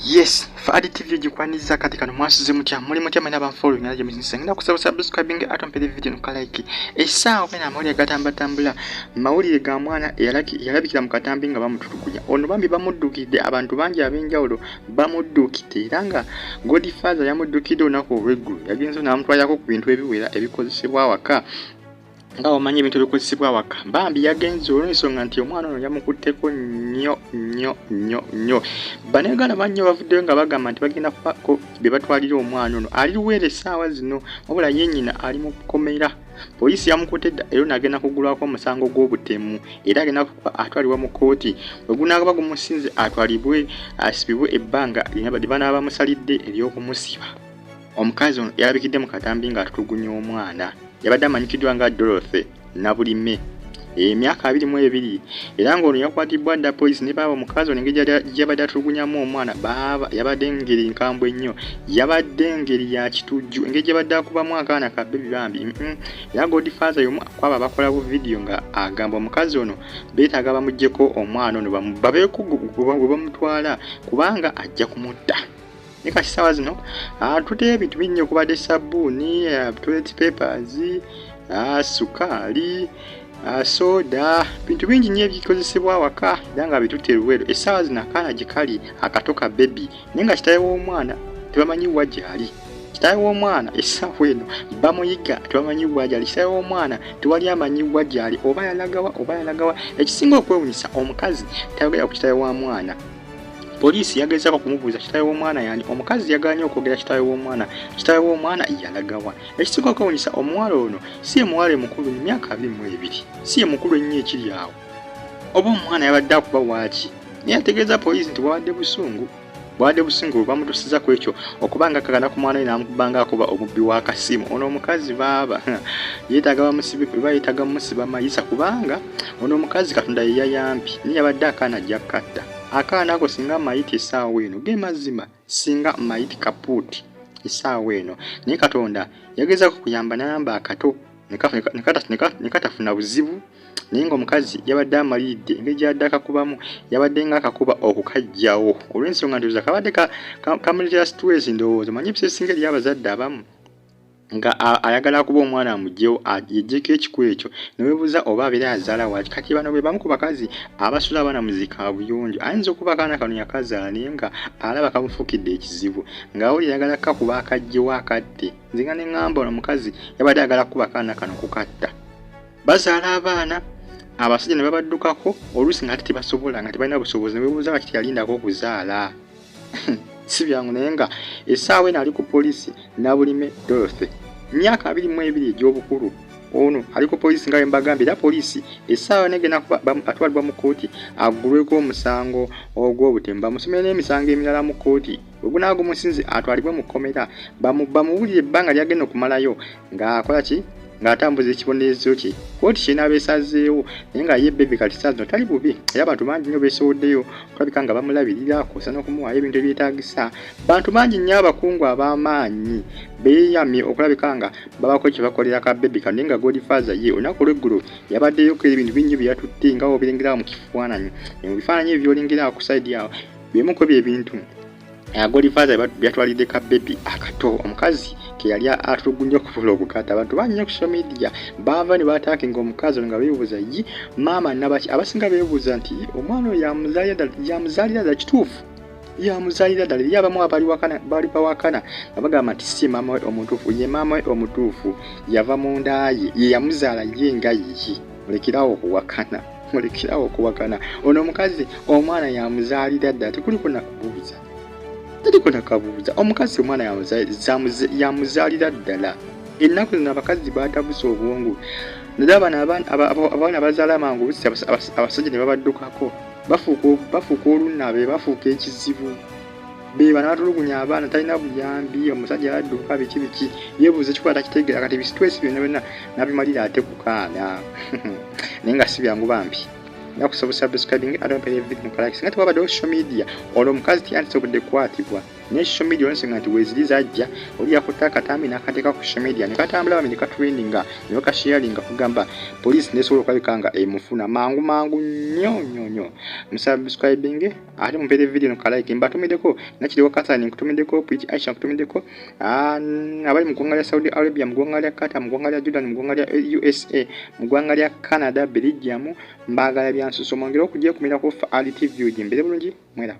Yes, Fadi TV jikwaniza katika mwasize mutya muli mutya mena ba following alaje business ngenda kusaba subscribing atompele video nukalike esawa pena muli gatamba tambula mawulire ga mwana yalabikira mu Katambi nga bamututukunya ono Bambi bamudukidde abantu bangi abenjawulo bamudukidde eranga Godfather yamudukidde onako obweggulu yagenzo namutwayako ku bintu ebiwera ebikozesebwa waka nga omanyi ebintu ebikozesebwa waka Bambi yagenzo olw'ensonga nti omwana ono yamukutteko nnyo banegana bannyo bavuddeyo nga bagamba nti bagenda kupako be batwalira omwana ono ali luwere essaawa zino wabula ye nnyina ali mu kukomera poliisi yamukuttedda era n'agenda kugulwako omusango gw'obutemu era agenda atwalibwa mu kkooti bwe gunaaba gumusinze atwalibwe asibibwe ebbanga Eyabadde banaaba bamusalidde ery'okumusiba omukazi ono yalabikidde mu Katambi ng'atutugunya omwana yabadde amanyikiddwa nga Dorothy Nabulime emyaka 22 era ng'ono yakwatiddwa dda poliisi ne baaba omukazi ono engeri yabadde atutugunyamu omwana baaba yabadde engeri nkambwe ennyo yabadde engeri ya kitujju engeri yabadde akubamu akaana ka baby Bambi era Godfather y'omu kwaba bakola bu video nga agamba omukazi ono beetaaga bamuggyeko omwana ono babeeko gwe bamutwala kubanga ajja kumutta nika kisawa zino tuteye ebintu bingi okubadde sabbuuni toilet papers sukaali soda bintu bingi nnyo ebikozesebwa waka era nga bitutte luwero essaawa zino akaana gye kali akatoka baby naye nga kitaawe w'omwana tebamanyiwa gy'ali kitaawe w'omwana essaawa eno bamuyiga tebamanyiwa gy'ali kitaawe w'omwana tewali amanyiwa gy'ali oba yalagawa ekisinga okwewunyisa omukazi tayogera ku kitaawe wa mwana poliisi yagezaako kumubuuza kitaawe w'omwana yani omukazi yaganye okwogera kitaawe w'omwana yalagawa ekisinga okwewunyisa omuwala ono si ye muwala mukulu myaka 22 si ye mukulu ennyo ekiri awo oba omwana yabadde akuba waaki naye ategeeza poliisi nti bwadde busungu bamutusiza ku ekyo okubanga kagana ku mwana n'amukubanga akuba omubbi w'akasimu ono omukazi baaba yeetaaga bamusibe bayetaaga musiba mayisa kubanga ono omukazi Katonda ye yayambi naye yabadde akaana jakkatta akaana ako singa mayiti essaawa eno ge mazima singa mayiti kapuuti essaawa eno naye Katonda yagezaako kuyamba nayamba akato ne katafuna buzibu naye ng'omukazi yabadde amaliridde engeri gy'adde akakubamu yabadde nga akakuba okukajjawo olw'ensonga ndowooza kabadde kamuleetera stress ndowooza manyi ebiseera eri abazadde abamu nga ayagala akuba omwana amugyewo yejjeko ekiku ekyo newebuuza oba abeera azaala waaki kati bano be bamu ku bakazi abasula abaana muzika buyonjo ayinza okuba akaana kano yakazaala naye nga alaba kamufukidde ekizibu ng'awulira ayagala kakuba akajjewo akadde nzinga ne ŋŋamba ono omukazi yabadde ayagala kuba akaana kano kukatta bazaala abaana abasajja ne babaddukako oluusi nga ate tebasobola nga tebalina busobozi ne webuuza bakiti yalindako okuzaala si byangu naye nga essaawa eno ali ku poliisi Nabulime Dorothy myaka 22 egy'obukulu ono ali ku poliisi nga mbagambye era poliisi essaawa negenda atwalibwa mu kkooti agulweko omusango ogw'obutemu bamusomere n'emisango emirala mu kkooti bwe gunaagumusinze atwalibwe mu kkomera bamuwulire ebbanga lyagenda okumalayo ng'akola ki ng'atambuza ekibonerezo kye kkooti kye n'abeesazeewo naye nga ye baby kati saa zino tali bubi era abantu bangi nnyo beesowoddeyo okulabika nga bamulabirira kusa n'okumuwaayo ebintu ebyetaagisa bantu bangi nnyo abakungu ab'amaanyi beeyamye okulabika nga babako kye bakolera ka baby kano naye nga Godfather ye olunaku olw'eggulo yabaddeyo ebintu bingi bye yatutte nga obirengerawo mu kifaananyi mu bifaananyi ebyo byolengerawo ku sayidi awo bimu ku ebintu Godfather byatwalidde ka baby akato omukazi ke yali atugunya okufuula okukata abantu banyo ku social media baava ne bataakinga omukazi nga beebuuza yi maama nabaki abasinga beebuuza nti omwana oyo yamuzaalira ddala kituufu yamuzaalira ddala eri abamu bali bawakana nga bagamba nti si maama we omutuufu ye maama we omutuufu yava mu nda ye ye yamuzaala ye nga yiyi mulekerawo okuwakana ono omukazi omwana yamuzaalira ddala tekuliko nakubuuza omukazi omwana yamuzaalira ddala ennaku zino abakazi baatabusa obwongo naddala abaana bazaala mangu busi abasajja ne babaddukako bafuuka olunnabe bafuuka ekizibu be bana batulugunya abaana talina buyambi omusajja yadduka biki yeebuuza ekikwata kitegeera kati bisitwesi byonna nabimalira ate ku kaana naye nga si byangu Bambi nakusaba subscribing ate ompere video mukalaki singa tewabaddewo social media olwo omukazi tiyandise obudde kukwatibwa ne social media onsenga nti wezili zajja oli yakutta Katambi n'akateeka ku social media ne katambula bambi ne katrendinga ne bakasharinga kugamba police nesobola okulabika nga emufuna mangu nnyo musubscribing ate mumpere video no kalike mbatumideko nakiriwo Katani nkutumideko Pich Aisha nkutumideko abali mu ggwanga lya Saudi Arabia mu ggwanga lya Qatar mu ggwanga lya Jordan mu ggwanga lya USA mu ggwanga lya Canada Belgium mbagala byansuso mwongera okujja kumira ku RTV mbere bulungi mwera